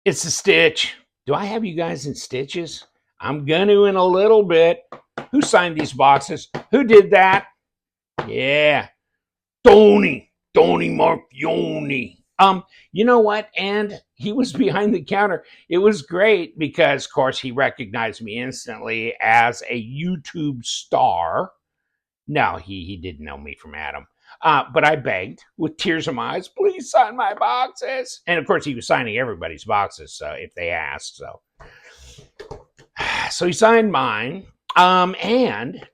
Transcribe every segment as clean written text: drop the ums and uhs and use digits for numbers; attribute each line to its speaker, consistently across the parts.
Speaker 1: It's the Stitch. Do I have you guys in stitches? I'm gonna in a little bit. Who signed these boxes? Who did that? Yeah, Tony Marfione. You know what? And he was behind the counter. It was great because, of course, he recognized me instantly as a YouTube star. No, he didn't know me from Adam. But I begged with tears in my eyes, please sign my boxes. And of course, he was signing everybody's boxes, so if they asked. So he signed mine. And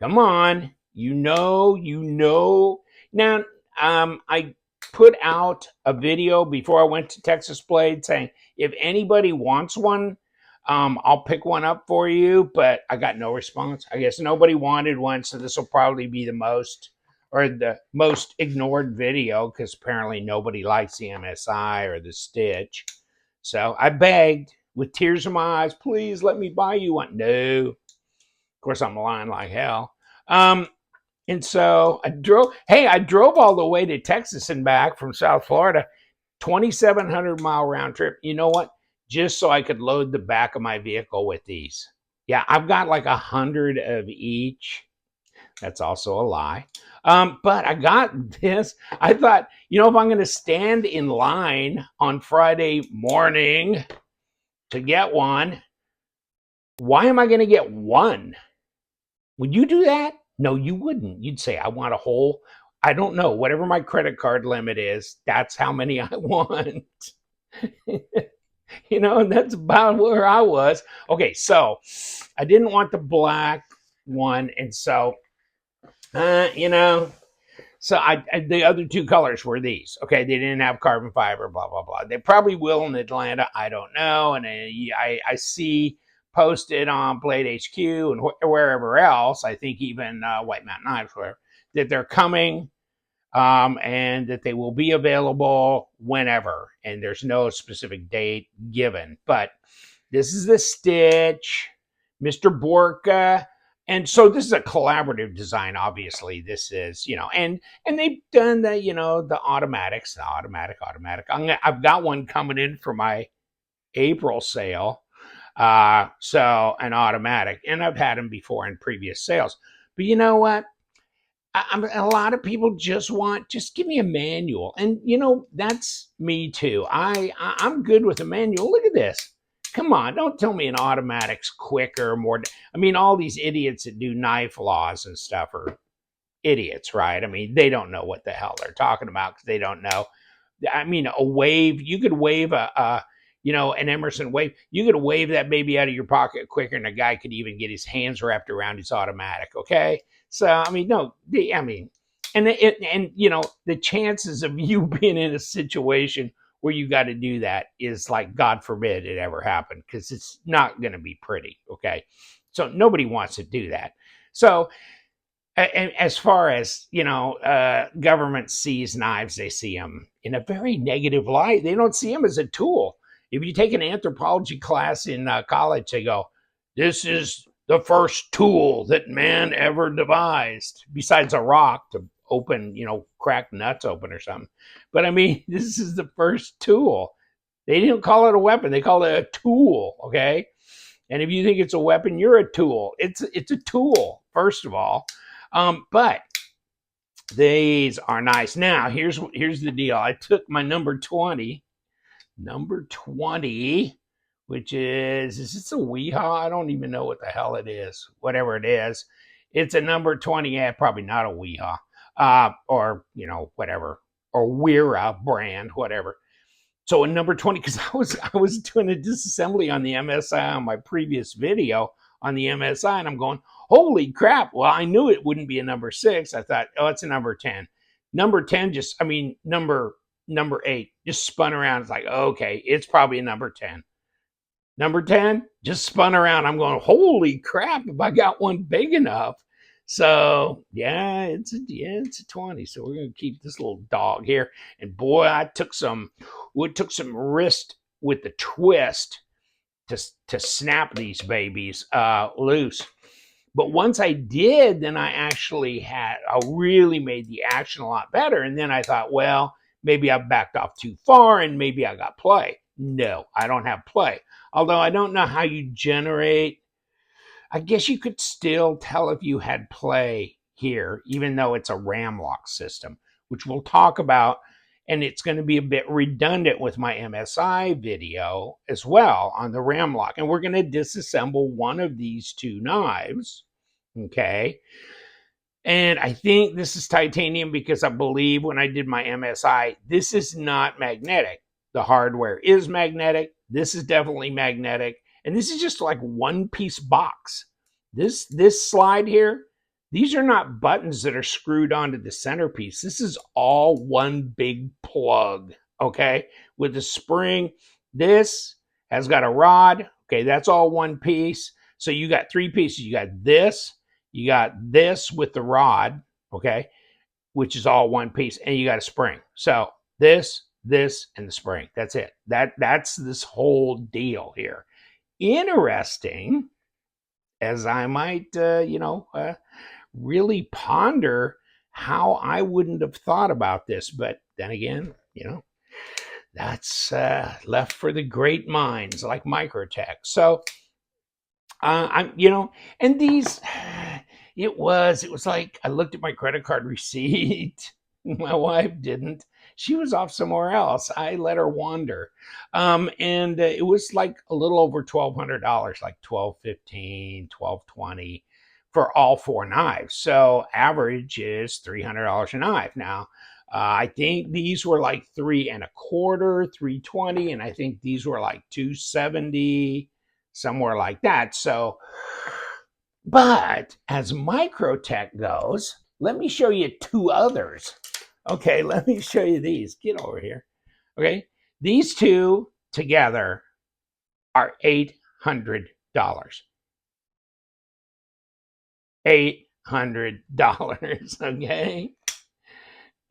Speaker 1: come on, you know. Now, I put out a video before I went to Texas Blade saying if anybody wants one, I'll pick one up for you, but I got no response. I guess nobody wanted one, so this will probably be the most ignored video because apparently nobody likes the MSI or the Stitch. So I begged with tears in my eyes, please let me buy you one. No. Of course, I'm lying like hell. And so I drove all the way to Texas and back from South Florida, 2,700-mile round trip. You know what? Just so I could load the back of my vehicle with these. Yeah, I've got like 100 of each. That's also a lie. But I got this. I thought, if I'm going to stand in line on Friday morning to get one, why am I going to get one? Would you do that? No, you wouldn't. You'd say, I want a whole, I don't know, whatever my credit card limit is, that's how many I want. And that's about where I was. Okay, so I didn't want the black one. And so, so the other two colors were these. Okay, they didn't have carbon fiber, blah, blah, blah. They probably will in Atlanta. I don't know. And I see posted on Blade HQ and wherever else, I think even White Mountain Knives, where that they're coming and that they will be available whenever. And there's no specific date given. But this is the Stitch, Mr. Borka. And so this is a collaborative design, obviously. This is, and they've done the, the automatics, the automatic. I've got one coming in for my April sale. So an automatic, and I've had them before in previous sales. But you know what? A lot of people just give me a manual, and that's me too. I'm good with a manual. Look at this. Come on, don't tell me an automatic's quicker, more. I mean, all these idiots that do knife laws and stuff are idiots, right? I mean, they don't know what the hell they're talking about because they don't know. I mean, a wave, you could wave an Emerson wave. You could wave that baby out of your pocket quicker than a guy could even get his hands wrapped around his automatic, okay? So, I mean, and the chances of you being in a situation where you got to do that is like, God forbid it ever happened, because it's not going to be pretty, okay? So nobody wants to do that. So, and as far as, government sees knives, they see them in a very negative light. They don't see them as a tool. If you take an anthropology class in college, they go, this is the first tool that man ever devised, besides a rock to open, crack nuts open or something. But I mean, this is the first tool. They didn't call it a weapon. They called it a tool, okay? And if you think it's a weapon, you're a tool. It's a tool, first of all. But these are nice. Now, here's the deal. I took my number 20, which is this a Weehaw? I don't even know what the hell it is. Whatever it is, it's a number 20. Yeah, probably not a Weehaw, or whatever, or Weira brand, whatever. So a number 20, because I was doing a disassembly on the MSI on my previous video on the MSI, and I'm going, holy crap! Well, I knew it wouldn't be a number 6. I thought, oh, it's a number 10. Number 10 number 8 just spun around. It's like, okay, it's probably a number 10. Number 10 just spun around. I'm going, holy crap, if I got one big enough. So yeah, it's a 20. So we're gonna keep this little dog here. And boy, it took some wrist with the twist to snap these babies loose. But once I did, then I really made the action a lot better. And then I thought, well, maybe I backed off too far and maybe I got play. No, I don't have play. Although I don't know how you generate. I guess you could still tell if you had play here, even though it's a Ram-Lok system, which we'll talk about. And it's going to be a bit redundant with my MSI video as well on the Ram-Lok. And we're going to disassemble one of these two knives. Okay. And I think this is titanium because I believe when I did my MSI, this is not magnetic. The hardware is magnetic. This is definitely magnetic. And this is just like one piece box. This slide here, these are not buttons that are screwed onto the centerpiece. This is all one big plug, okay? With a spring. This has got a rod. Okay, that's all one piece. So you got three pieces. You got this with the rod, okay, which is all one piece, and you got a spring. So this, and the spring. That's it. That's this whole deal here. Interesting, as I might, really ponder how I wouldn't have thought about this. But then again, that's left for the great minds like Microtech. So, and these, it was like I looked at my credit card receipt. My wife didn't. She was off somewhere else. I let her wander. And it was like a little over $1,200, like $1,215, $1,220 for all four knives. So average is $300 a knife. Now, I think these were like $325, $320, and I think these were like $270, somewhere like that. So, but as Microtech goes, let me show you two others. Okay, let me show you these. Get over here. Okay, these two together are $800. $800, okay?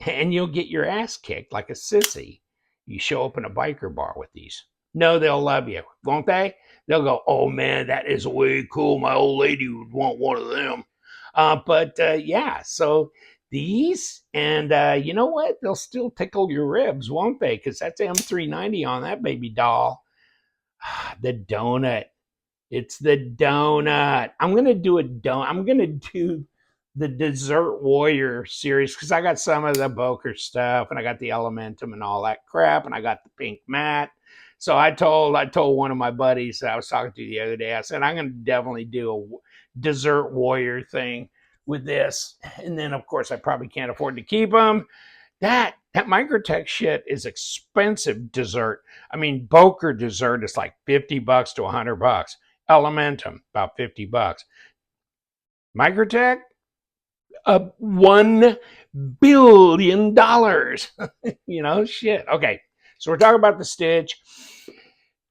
Speaker 1: And you'll get your ass kicked like a sissy. You show up in a biker bar with these. No, they'll love you, won't they? They'll go, oh man, that is way cool. My old lady would want one of them. Yeah, so these, and you know what? They'll still tickle your ribs, won't they? Because that's M390 on that baby doll. The donut. It's the donut. I'm going to do the Dessert Warrior series because I got some of the Boker stuff and I got the Elementum and all that crap and I got the pink mat. So I told one of my buddies that I was talking to the other day, I said, I'm going to definitely do a Dessert Warrior thing with this. And then, of course, I probably can't afford to keep them. That Microtech shit is expensive dessert. I mean, Boker dessert is like $50 to $100. Elementum, about $50. Microtech, $1 billion. Shit. Okay, so we're talking about the Stitch.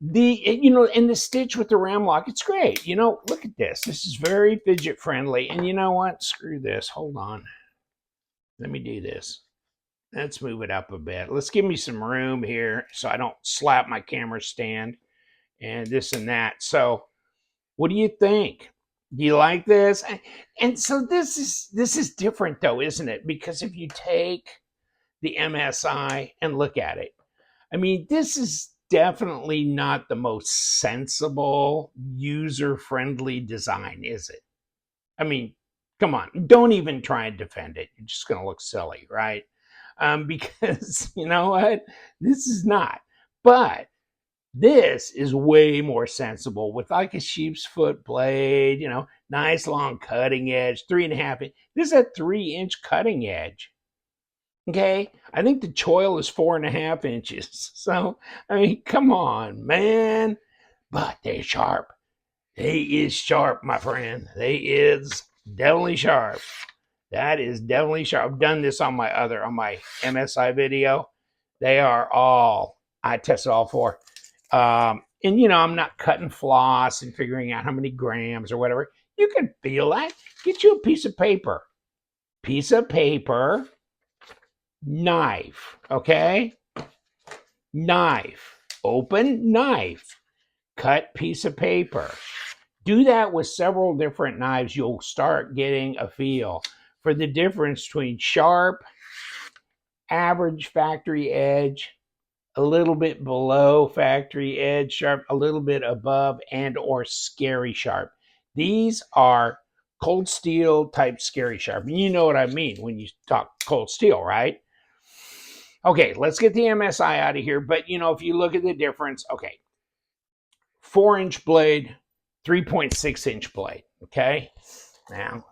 Speaker 1: And the Stitch with the Ram-Lok, it's great. Look at this. This is very fidget friendly. And you know what? Screw this. Hold on. Let me do this. Let's move it up a bit. Let's give me some room here so I don't slap my camera stand and this and that. So, what do you think? Do you like this? And so this is different though, isn't it? Because if you take the MSI and look at it, I mean, this is definitely not the most sensible, user-friendly design, is it? I mean, come on, don't even try and defend it. You're just going to look silly, right? Because you know what? This is not. But this is way more sensible with like a sheep's foot blade, nice long cutting edge, 3.5 inch. This is a 3-inch cutting edge. Okay, I think the choil is 4.5 inches. So, I mean, come on, man. But they're sharp. They is sharp, my friend. They is definitely sharp. That is definitely sharp. I've done this on my MSI video. They are I tested all four. And I'm not cutting floss and figuring out how many grams or whatever. You can feel that. Get you a piece of paper. Knife, okay? Knife, open knife, cut piece of paper. Do that with several different knives. You'll start getting a feel for the difference between sharp average factory edge, a little bit below factory edge sharp, a little bit above, and or scary sharp. These are cold steel type scary sharp. And you know what I mean when you talk cold steel, right? Okay, let's get the MSI out of here. But you know, if you look at the difference, okay, 4-inch blade, 3.6-inch blade. Okay, now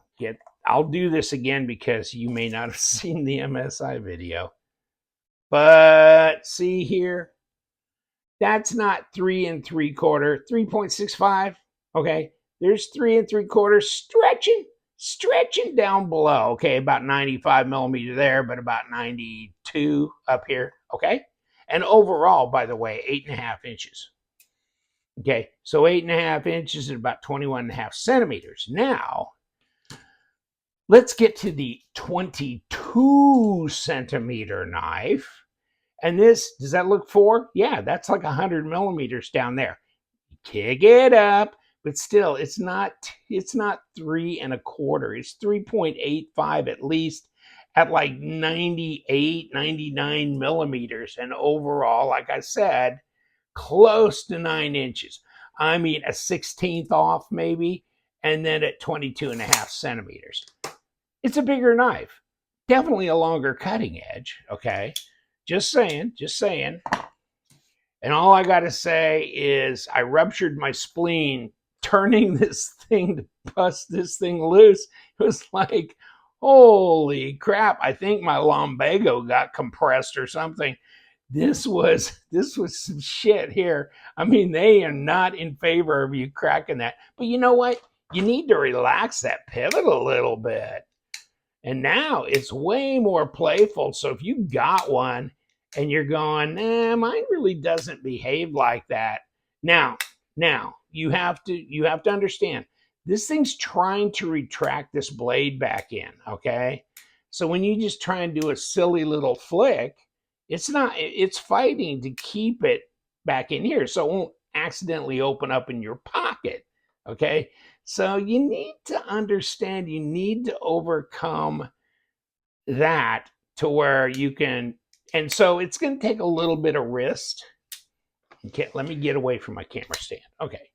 Speaker 1: I'll do this again because you may not have seen the MSI video. But see here, that's not 3 3/4, 3.65. Okay, there's 3 3/4 stretching down below. Okay, about 95 millimeter there, but about 92 up here. Okay, and overall, by the way, 8.5 inches. Okay, so 8.5 inches and about 21.5 centimeters. Now, let's get to the 22 centimeter knife. And this, does that look 4? Yeah, that's like 100 millimeters down there. Kick it up, but still, it's not 3 1/4. It's 3.85 at least at like 98, 99 millimeters. And overall, like I said, close to 9 inches. I mean, a 16th off maybe, and then at 22.5 centimeters. It's a bigger knife. Definitely a longer cutting edge, okay? Just saying. And all I got to say is I ruptured my spleen turning this thing to bust this thing loose. It was like, holy crap. I think my lumbago got compressed or something. This was some shit here. I mean, they are not in favor of you cracking that. But you know what? You need to relax that pivot a little bit. And now it's way more playful. So if you got one and you're going, mine really doesn't behave like that. Now you have to understand this thing's trying to retract this blade back in. Okay. So when you just try and do a silly little flick, it's fighting to keep it back in here. So it won't accidentally open up in your pocket. Okay. So you need to understand, you need to overcome that to where you can, and so it's going to take a little bit of wrist. Okay, let me get away from my camera stand. Okay.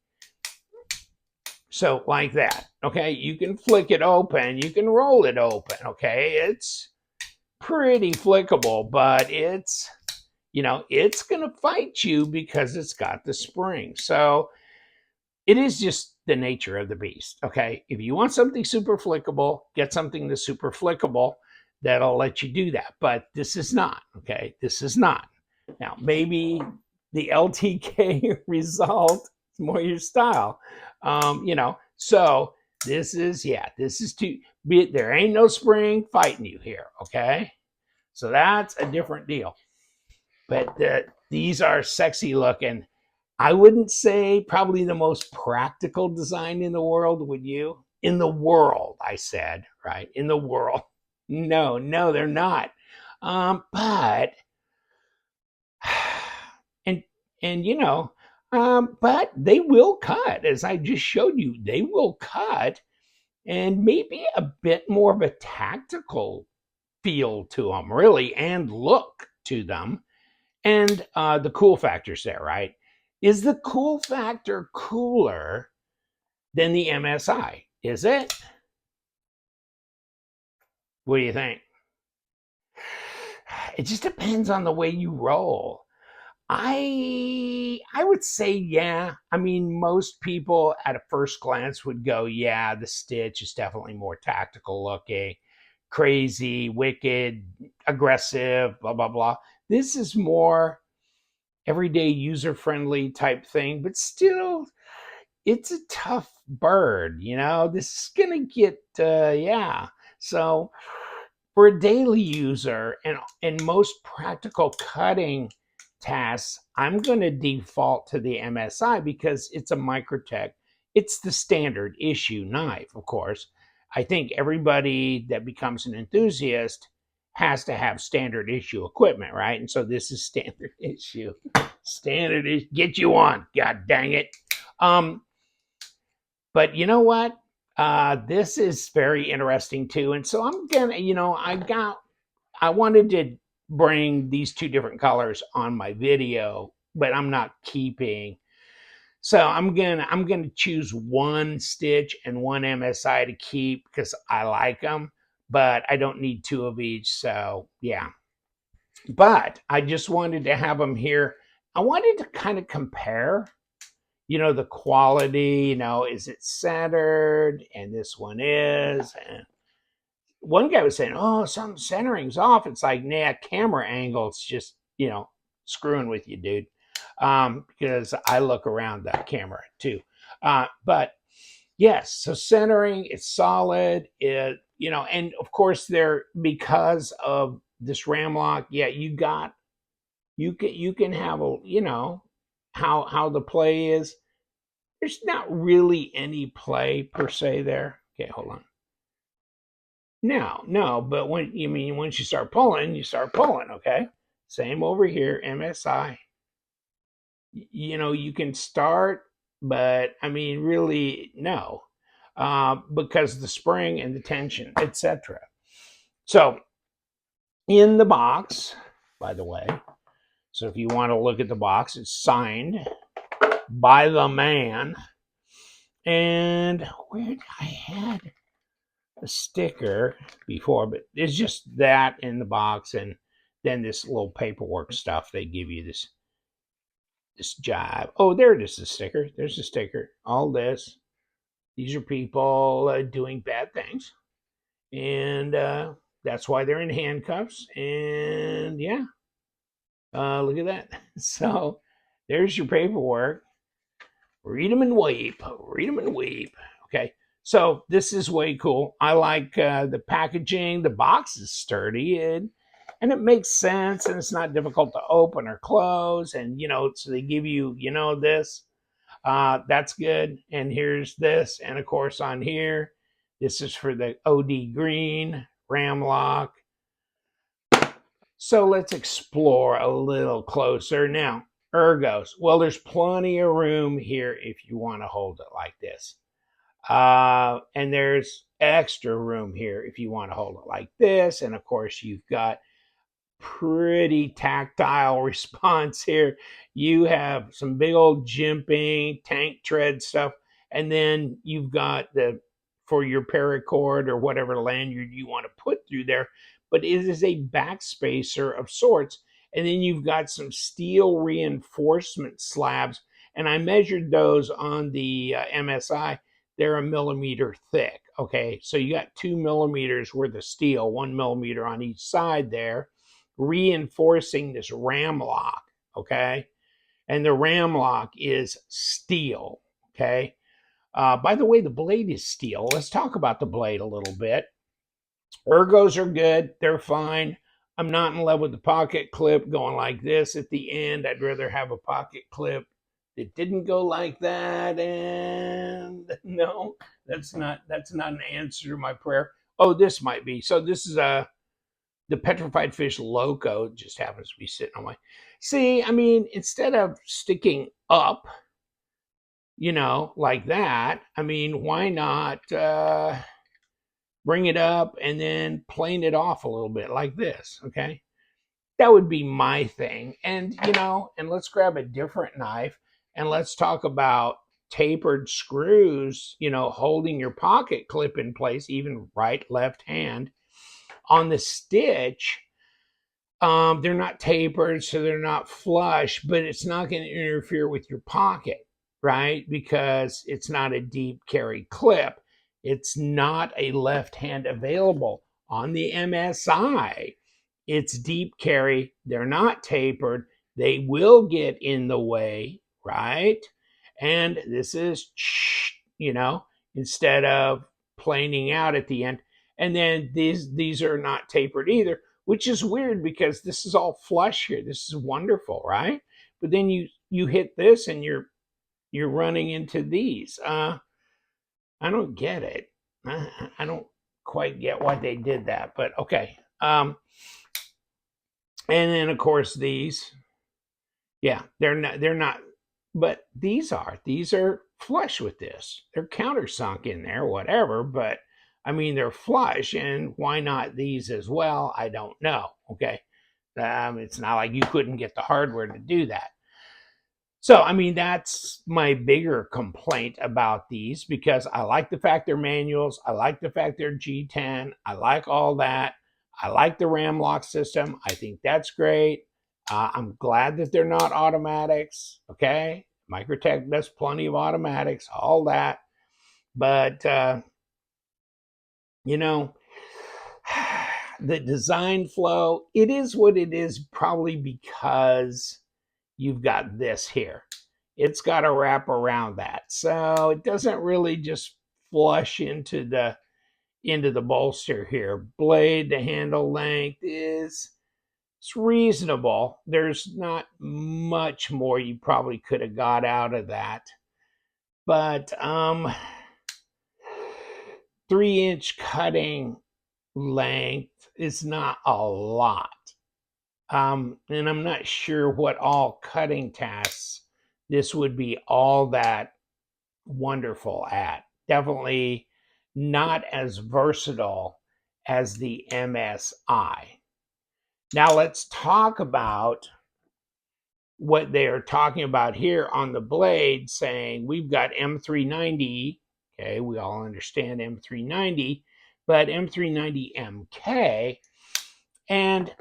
Speaker 1: So like that. Okay, you can flick it open, you can roll it open. Okay, it's pretty flickable, but it's, you know, it's going to fight you because it's got the spring. So it is just the nature of the beast. Okay, if you want something super flickable, get something that's super flickable. That'll let you do that. But this is not, okay? This is not. Now, maybe the LTK result is more your style. You know, so this is too, there ain't no spring fighting you here, okay? So that's a different deal. But these are sexy looking. I wouldn't say probably the most practical design in the world, would you? In the world, I said, right? In the world. No, they're not. But and you know, but they will cut, as I just showed you. They will cut, and maybe a bit more of a tactical feel to them, really, and look to them. And the cool factor's there, right? Is the cool factor cooler than the MSI? Is it? What do you think? It just depends on the way you roll. I would say yeah. I mean, most people at a first glance would go, yeah, the Stitch is definitely more tactical looking, crazy, wicked, aggressive, blah blah blah. This is more everyday user-friendly type thing, but still it's a tough bird, you know. This is gonna get yeah. So for a daily user and most practical cutting tasks, I'm going to default to the MSI because it's a Microtech. It's the standard issue knife, of course. I think everybody that becomes an enthusiast has to have standard issue equipment, right? And so this is standard issue. Standard issue. Get you on. God dang it. But you know what? This is very interesting too. And so I'm gonna, you know, I wanted to bring these two different colors on my video, but I'm not keeping. So I'm gonna choose one Stitch and one MSI to keep because I like them, but I don't need two of each. So yeah, but I just wanted to have them here. I wanted to kind of compare, the quality. Is it centered? And this one is. And one guy was saying, "Oh, some centering's off." It's like, nah, camera angle. It's just screwing with you, dude. Because I look around that camera too. But yes, so centering, it's solid. And of course, because of this Ram-Lok, yeah, you can have how the play is. There's not really any play per se there. Okay, hold on. No, but once you start pulling, you start pulling, okay? Same over here, MSI. You can start, but really, no. Because the spring and the tension, etc. So, in the box, by the way, so if you want to look at the box, it's signed by the man. And where I had a sticker before, but it's just that in the box, and then this little paperwork stuff they give you, this jive. Oh, there it is, the sticker. There's the sticker. All this. These are people doing bad things, and that's why they're in handcuffs. And yeah, look at that. So there's your paperwork. Read them and weep. Read them and weep. Okay. So this is way cool. I like the packaging. The box is sturdy and it makes sense, and it's not difficult to open or close. And so they give you this. That's good. And here's this, and of course on here, this is for the OD green Ram-Lok. So let's explore a little closer now. Ergos. Well, there's plenty of room here if you want to hold it like this. And there's extra room here if you want to hold it like this. And of course, you've got pretty tactile response here. You have some big old jimping, tank tread stuff. And then you've got for your paracord or whatever lanyard you want to put through there. But it is a backspacer of sorts. And then you've got some steel reinforcement slabs. And I measured those on the MSI. They're a millimeter thick. Okay, so you got 2 millimeters worth of steel, 1 millimeter on each side there, reinforcing this Ram-Lok. Okay, and the Ram-Lok is steel. Okay, by the way, the blade is steel. Let's talk about the blade a little bit. Ergos are good. They're fine. I'm not in love with the pocket clip going like this at the end. I'd rather have a pocket clip that didn't go like that. And no, that's not an answer to my prayer. Oh, this might be. So this is the petrified fish loco. It just happens to be sitting on my. See, instead of sticking up, like that, why not bring it up and then plane it off a little bit like this? Okay, that would be my thing. And and let's grab a different knife and let's talk about tapered screws, holding your pocket clip in place, even right, left hand. On the Stitch, they're not tapered, so they're not flush, but it's not going to interfere with your pocket, right? Because it's not a deep carry clip. It's not a left hand available. On the MSI, it's deep carry. They're not tapered. They will get in the way, right? And this is, instead of planing out at the end. And then these are not tapered either, which is weird because this is all flush here. This is wonderful, right? But then you hit this and you're running into these. I don't get it. I don't quite get why they did that, but okay. And then of course these, yeah, they're not, but these are flush with this. They're countersunk in there, whatever, but they're flush, and why not these as well? I don't know. Okay. It's not like you couldn't get the hardware to do that. So, I mean, that's my bigger complaint about these, because I like the fact they're manuals. I like the fact they're G10. I like all that. I like the Ram-Lok system. I think that's great. I'm glad that they're not automatics. Okay. Microtech does plenty of automatics, all that. But, you know, the design flow, it is what it is, probably because you've got this here. It's got to wrap around that. So it doesn't really just flush into the bolster here. Blade to handle length it's reasonable. There's not much more you probably could have got out of that. But 3-inch cutting length is not a lot. And I'm not sure what all cutting tasks this would be all that wonderful at. Definitely not as versatile as the MSI. Now let's talk about what they are talking about here on the blade, saying we've got M390. Okay, we all understand M390, but M390MK. And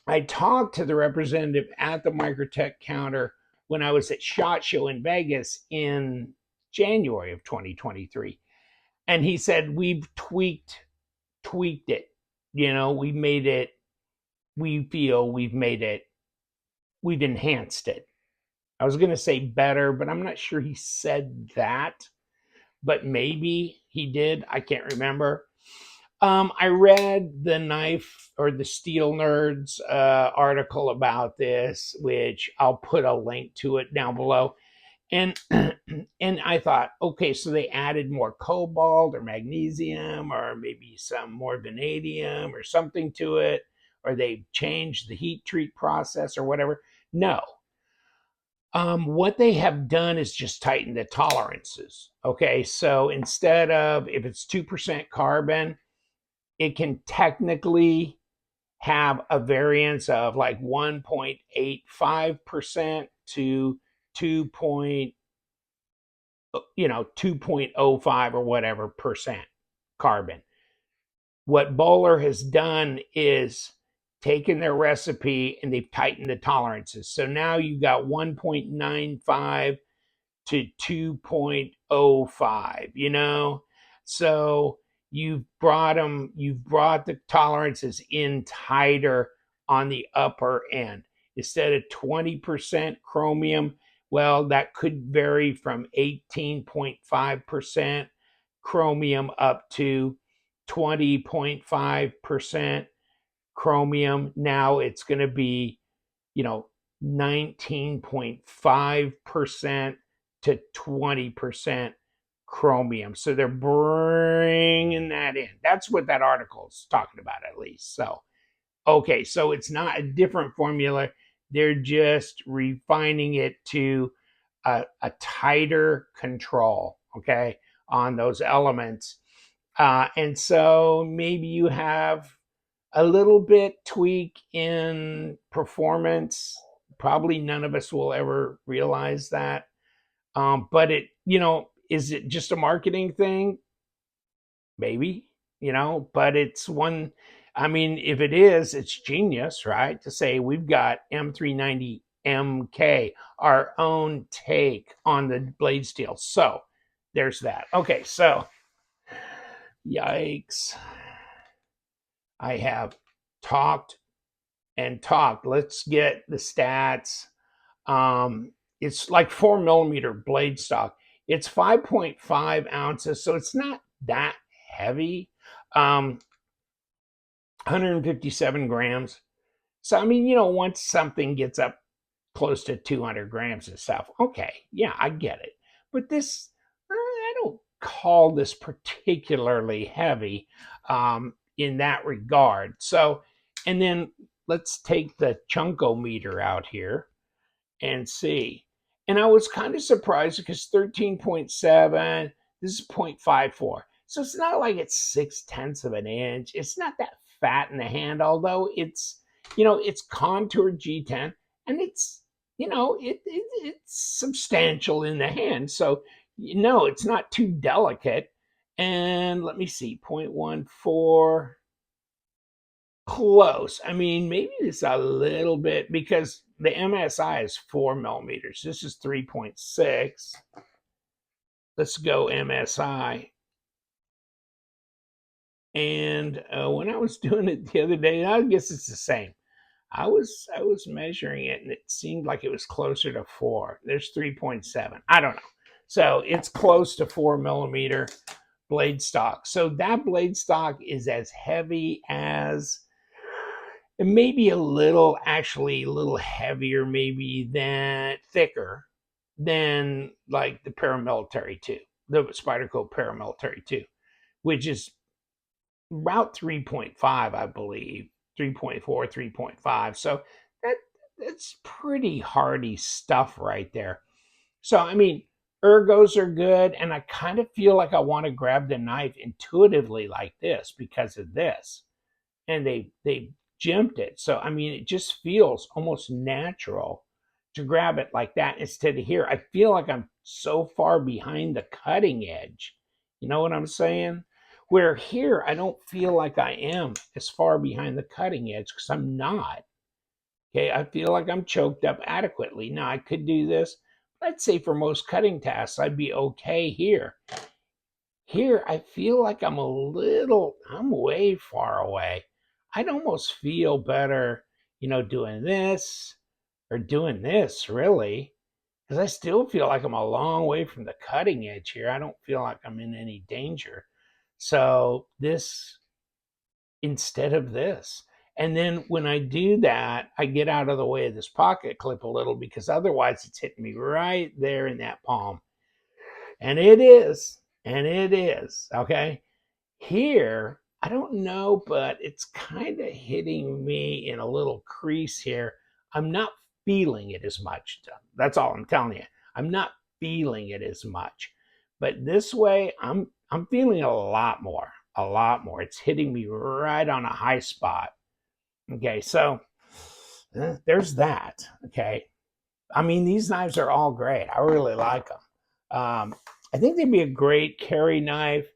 Speaker 1: I talked to the representative at the Microtech counter when I was at SHOT Show in Vegas in January of 2023. And he said, we've tweaked it. We made it, we feel we've made it, we've enhanced it. I was going to say better, but I'm not sure he said that. But maybe he did. I can't remember. I read the Knife or the Steel Nerds article about this, which I'll put a link to it down below. And and I thought, okay, so they added more cobalt or magnesium or maybe some more vanadium or something to it, or they changed the heat treat process or whatever. No. What they have done is just tighten the tolerances. Okay, so instead of, if it's 2% carbon, it can technically have a variance of like 1.85% to 2.05 or whatever percent carbon. What Bowler has done is taken their recipe and they've tightened the tolerances. So now you've got 1.95 to 2.05, So you've brought the tolerances in tighter on the upper end. Instead of 20% chromium, well, that could vary from 18.5% chromium up to 20.5% chromium. Now it's going to be, 19.5% to 20% chromium. So they're bringing that in. That's what that article is talking about, at least. So, okay, so it's not a different formula. They're just refining it to a tighter control, okay, on those elements. And so maybe you have a little bit tweak in performance. Probably none of us will ever realize that. But is it just a marketing thing? Maybe, but it's one. I mean, if it is, it's genius, right? To say we've got M390MK, our own take on the blade steel. So there's that. Okay, so yikes. I have talked and talked. Let's get the stats. It's like 4mm blade stock. It's 5.5 ounces, so it's not that heavy. 157 grams. So, I mean, once something gets up close to 200 grams of stuff, okay, yeah, I get it. But this, I don't call this particularly heavy in that regard. So, and then let's take the chunkometer out here and see. And I was kind of surprised because 13.7, this is 0.54. So it's not like it's 0.6 of an inch. It's not that fat in the hand, although it's you know, it's contoured G10, and it's, you know, it's substantial in the hand. So, you know, it's not too delicate. And let me see, 0.14, close. I mean, maybe it's a little bit because the MSI is 4 millimeters. This is 3.6. Let's go MSI. And when I was doing it the other day, I guess it's the same. I was measuring it, and it seemed like it was closer to 4. There's 3.7. I don't know. So it's close to 4 millimeter blade stock. So that blade stock is as heavy as, it may be a little, actually a little heavier, maybe than, thicker than like the paramilitary 2, the Spyderco paramilitary 2, which is about 3.5, I believe, 3.4, 3.5. So that that's pretty hardy stuff right there. So I mean, ergos are good, and I kind of feel like I want to grab the knife intuitively like this because of this. And they jimped it. So I mean, it just feels almost natural to grab it like that instead of here. I feel like I'm so far behind the cutting edge. You know what I'm saying? Where here, I don't feel like I am as far behind the cutting edge because I'm not. Okay, I feel like I'm choked up adequately. Now, I could do this. Let's say for most cutting tasks, I'd be okay here. Here, I feel like I'm way far away. I'd almost feel better, you know, doing this or doing this, really, because I still feel like I'm a long way from the cutting edge here. I don't feel like I'm in any danger. So, this instead of this. And then when I do that, I get out of the way of this pocket clip a little because otherwise it's hitting me right there in that palm. And it is. And it is. Okay. Here, I don't know, but it's kind of hitting me in a little crease here. I'm not feeling it as much. That's all I'm telling you. I'm not feeling it as much. But this way, I'm feeling a lot more. A lot more. It's hitting me right on a high spot. Okay, so there's that. Okay. I mean, these knives are all great. I really like them. I think they'd be a great carry knife,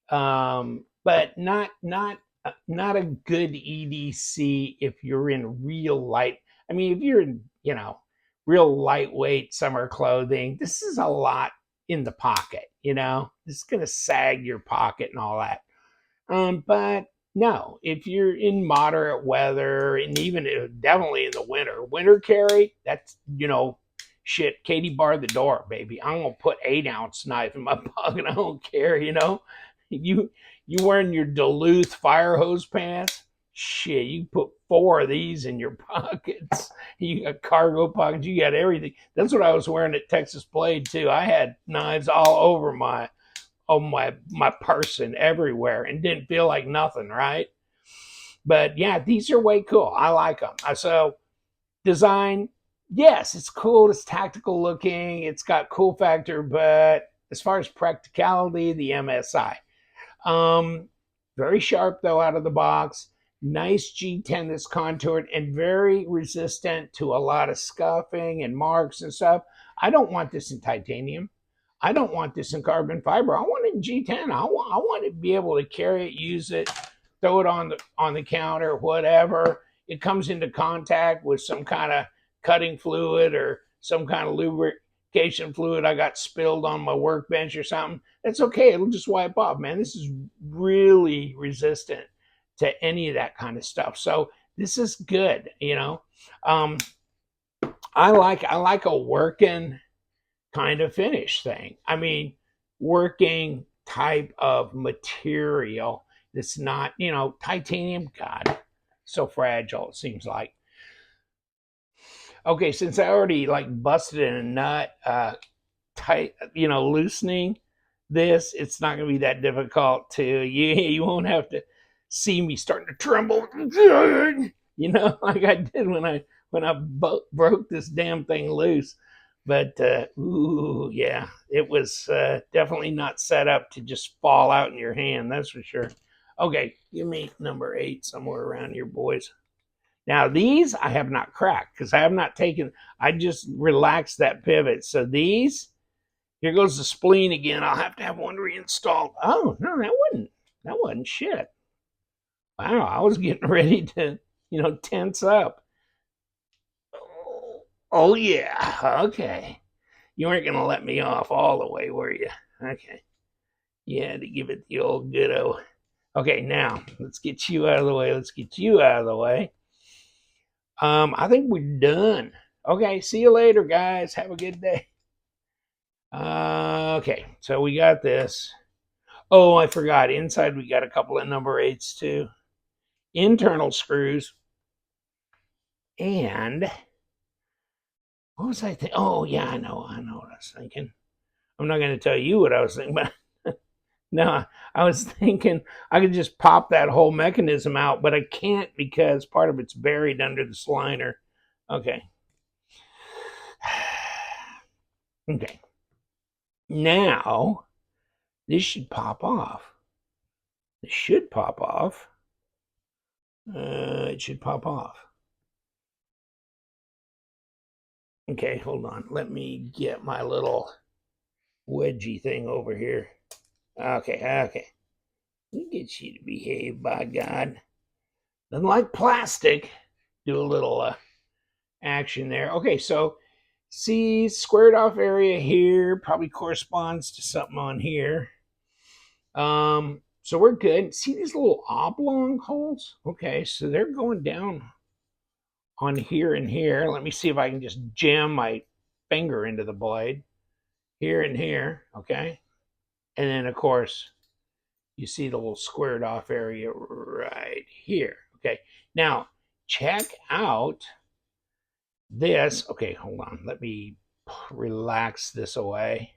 Speaker 1: but not a good EDC if you're in real light. I mean, if you're in, you know, real lightweight summer clothing, this is a lot in the pocket. You know, this is gonna sag your pocket and all that. But no, if you're in moderate weather and even definitely in the winter carry, that's, you know, shit, Katie bar the door, baby. I'm gonna put 8-ounce knife in my pocket. I don't care, you know. You you wearing your Duluth fire hose pants? Shit, you put 4 of these in your pockets. You got cargo pockets, you got everything. That's what I was wearing at Texas Blade too. I had knives all over my person everywhere and didn't feel like nothing, right? But yeah, these are way cool. I like them. So design, yes, it's cool. It's tactical looking. It's got cool factor, but as far as practicality, the MSI. Um, Very sharp though out of the box. Nice G10 that's contoured and very resistant to a lot of scuffing and marks and stuff. I don't want this in titanium. I don't want this in carbon fiber. I want it in G10. I want to be able to carry it, use it, throw it on the counter, whatever. It comes into contact with some kind of cutting fluid or some kind of lubrication fluid I got spilled on my workbench or something. That's okay. It'll just wipe off, man. This is really resistant to any of that kind of stuff. So this is good, you know. Um, I like a working kind of finish thing. I mean, working type of material that's not, you know, titanium. God, so fragile it seems like. Okay, since I already like busted in a nut, tight, you know, loosening this, it's not going to be that difficult to you won't have to see me starting to tremble, you know, like I did when I broke this damn thing loose. But ooh, yeah, it was definitely not set up to just fall out in your hand, that's for sure. Okay, give me number 8 somewhere around here, boys. Now these I have not cracked because I have not taken, I just relaxed that pivot. So these, here goes the spleen again. I'll have to have one reinstalled. Oh, no, that wasn't shit. Wow, I was getting ready to, tense up. Oh yeah, okay. You weren't going to let me off all the way, were you? Okay. Yeah, to give it the old good-o. Okay, now, let's get you out of the way. Let's get you out of the way. I think we're done. Okay, see you later, guys. Have a good day. Okay, so we got this. Oh, I forgot. Inside, we got a couple of number 8s, too. Internal screws. And what was I thinking? Oh, yeah, I know what I was thinking. I'm not going to tell you what I was thinking, but no, I was thinking I could just pop that whole mechanism out, but I can't because part of it's buried under the slider. Okay. Okay. Now, this should pop off. It should pop off. It should pop off. Okay, hold on. Let me get my little wedgie thing over here. Okay. We get you to behave, by God. Doesn't like plastic. Do a little action there. Okay, so see, squared off area here probably corresponds to something on here. So we're good. See these little oblong holes? Okay, so they're going down on here and here. Let me see if I can just jam my finger into the blade. Here and here, okay? And then, of course, you see the little squared off area right here. Okay, now check out this. Okay, hold on. Let me relax this away.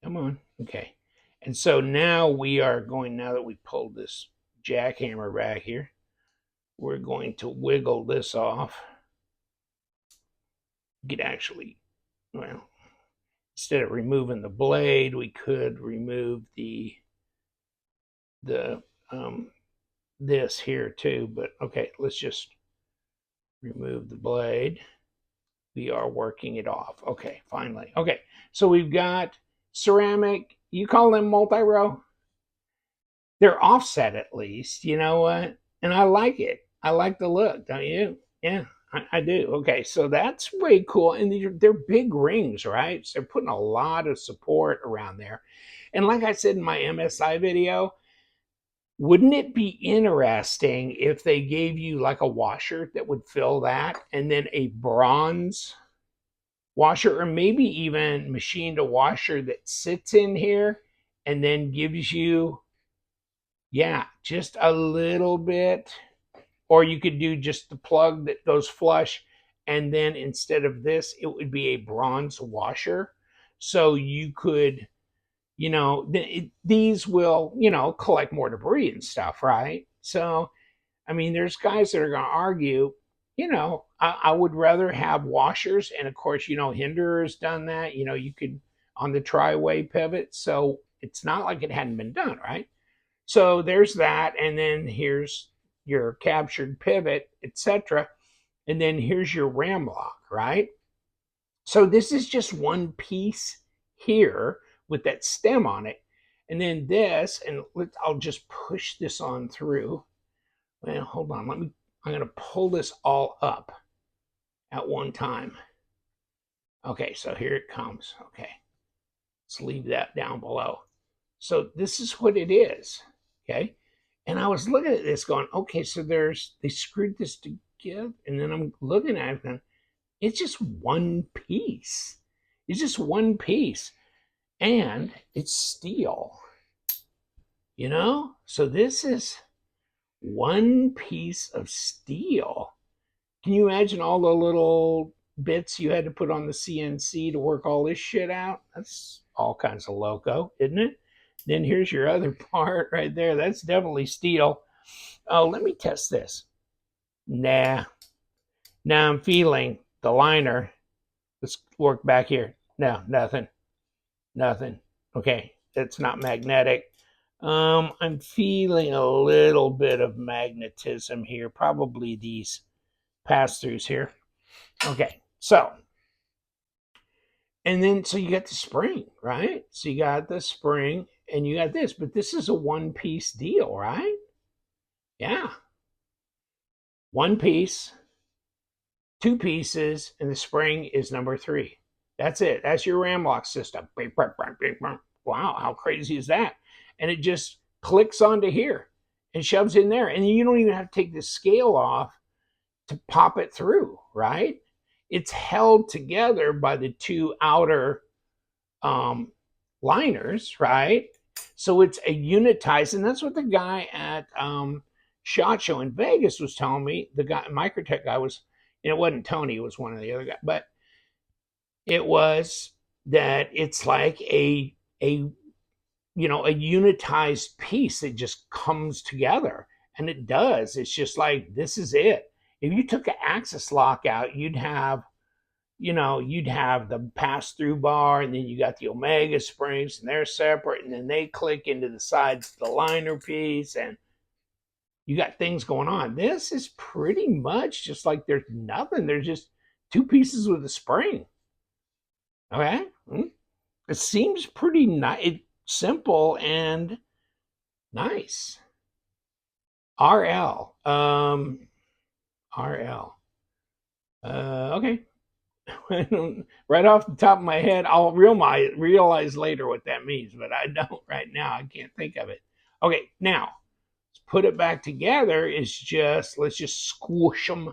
Speaker 1: Come on. Okay. And so now we are going, now that we pulled this jackhammer back here, we're going to wiggle this off. You could actually, well, instead of removing the blade, we could remove this here too. But okay, let's just remove the blade. We are working it off. Okay, finally. Okay, so we've got ceramic. You call them multi-row? They're offset at least. You know what? And I like it. I like the look, don't you? Yeah, I do. Okay, so that's way cool. And they're big rings, right? So they're putting a lot of support around there. And like I said in my MSI video, wouldn't it be interesting if they gave you like a washer that would fill that and then a bronze washer, or maybe even machined a washer that sits in here and then gives you, yeah, just a little bit. Or you could do just the plug that goes flush, and then instead of this, it would be a bronze washer. So you could, these will, collect more debris and stuff, right? So, I mean, there's guys that are going to argue, I would rather have washers. And of course, Hinderer has done that. You could on the tri-way pivot. So it's not like it hadn't been done, right? So there's that. And then here's your captured pivot, etc. And then here's your Ram-Lok, right? So this is just one piece here with that stem on it. And then this, and I'll just push this on through. Well, hold on. I'm going to pull this all up at one time. Okay, so here it comes. Okay, let's leave that down below. So this is what it is. Okay, and I was looking at this going, okay, so they screwed this together, and then I'm looking at it going, it's just one piece. It's just one piece, and it's steel. So this is one piece of steel. Can you imagine all the little bits you had to put on the CNC to work all this shit out? That's all kinds of loco, isn't it? Then here's your other part right there. That's definitely steel. Oh, let me test this. Nah. Now I'm feeling the liner. Let's work back here. No, nothing. Okay, it's not magnetic. I'm feeling a little bit of magnetism here, probably these pass-throughs here. Okay, so, and then, so you got the spring, right? So you got the spring and you got this, but this is a one-piece deal, right? Yeah. One piece, two pieces, and the spring is number 3. That's it. That's your Ram-Lok system. Wow, how crazy is that? And it just clicks onto here and shoves in there. And you don't even have to take the scale off to pop it through, right? It's held together by the two outer liners, right? So it's a unitized, and that's what the guy at SHOT Show in Vegas was telling me. The guy, Microtech guy, was, and it wasn't Tony, it was one of the other guys, but it was that it's like a a unitized piece that just comes together, and it does. It's just like, this is it. If you took an axis lock out, you'd have the pass-through bar, and then you got the Omega springs, and they're separate, and then they click into the sides of the liner piece, and you got things going on. This is pretty much just like there's nothing. There's just two pieces with a spring. Okay? It seems pretty nice, simple, and nice. RL. RL. Okay. Right off the top of my head, I'll realize later what that means, but I don't right now. I can't think of it. Okay, now let's put it back together. Let's just squish them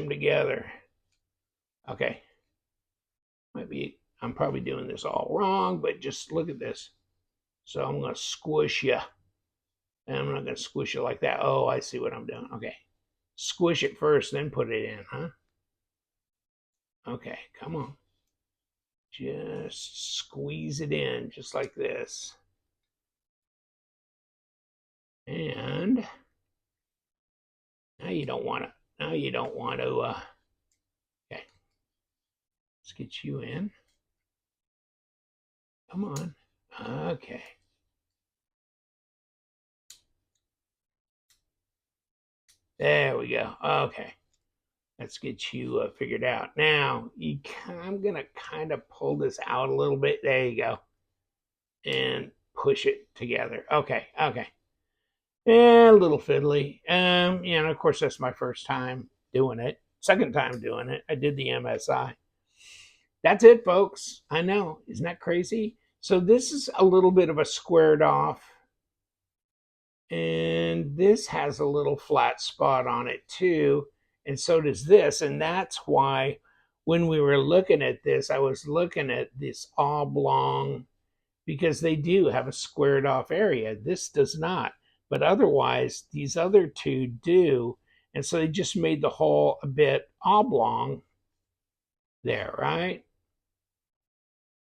Speaker 1: together. Okay, I'm probably doing this all wrong, but just look at this. So I'm going to squish you, and I'm not going to squish it like that. Oh, I see what I'm doing. Okay. Squish it first, then put it in, huh? Okay, come on. Just squeeze it in, just like this. And now you don't want to, okay. Let's get you in. Come on. Okay. There we go. Okay. Let's get you figured out. Now, I'm going to kind of pull this out a little bit. There you go. And push it together. Okay. And a little fiddly. And of course, that's my first time doing it. Second time doing it. I did the MSI. That's it, folks. I know. Isn't that crazy? So this is a little bit of a squared off. And this has a little flat spot on it too. And so does this. And that's why when we were looking at this, I was looking at this oblong, because they do have a squared off area. This does not. But otherwise, these other two do. And so they just made the hole a bit oblong there, right?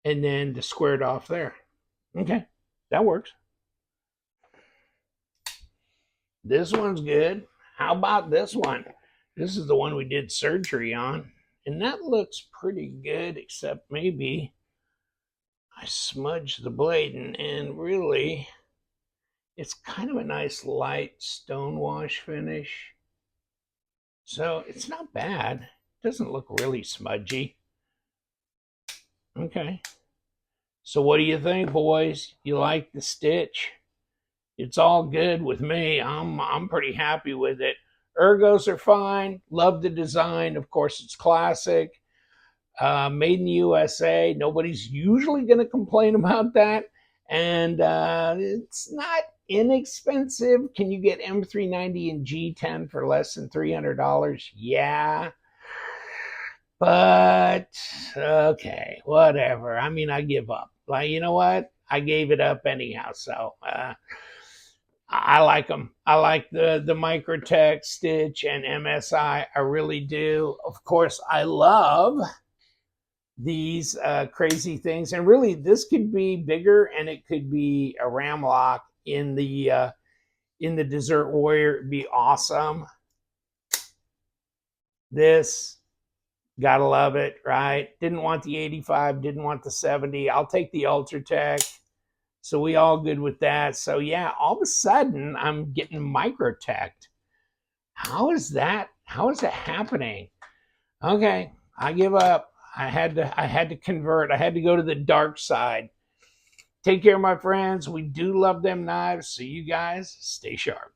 Speaker 1: And then the squared off there. Okay, that works. This one's good. How about this one? This is the one we did surgery on. And that looks pretty good, except maybe I smudged the blade, and really, it's kind of a nice light stone wash finish. So it's not bad. It doesn't look really smudgy. Okay. So what do you think, boys? You like the stitch? It's all good with me. I'm pretty happy with it. Ergos are fine. Love the design. Of course, it's classic. Made in the USA. Nobody's usually going to complain about that. And it's not inexpensive. Can you get M390 and G10 for less than $300? Yeah. But, okay, whatever. I mean, I give up. Like, you know what? I gave it up anyhow. So, I like them. I like the Microtech Stitch and MSI. I really do. Of course, I love these crazy things. And really, this could be bigger, and it could be a Ram-Lok in the Desert Warrior. It'd be awesome. This Gotta love it, right? Didn't want the 85, didn't want the 70. I'll take the Ultratech. So we all good with that. So yeah, all of a sudden I'm getting Microtech. How is that? How is that happening? Okay, I give up. I had to convert. I had to go to the dark side. Take care, my friends. We do love them knives. So you guys stay sharp.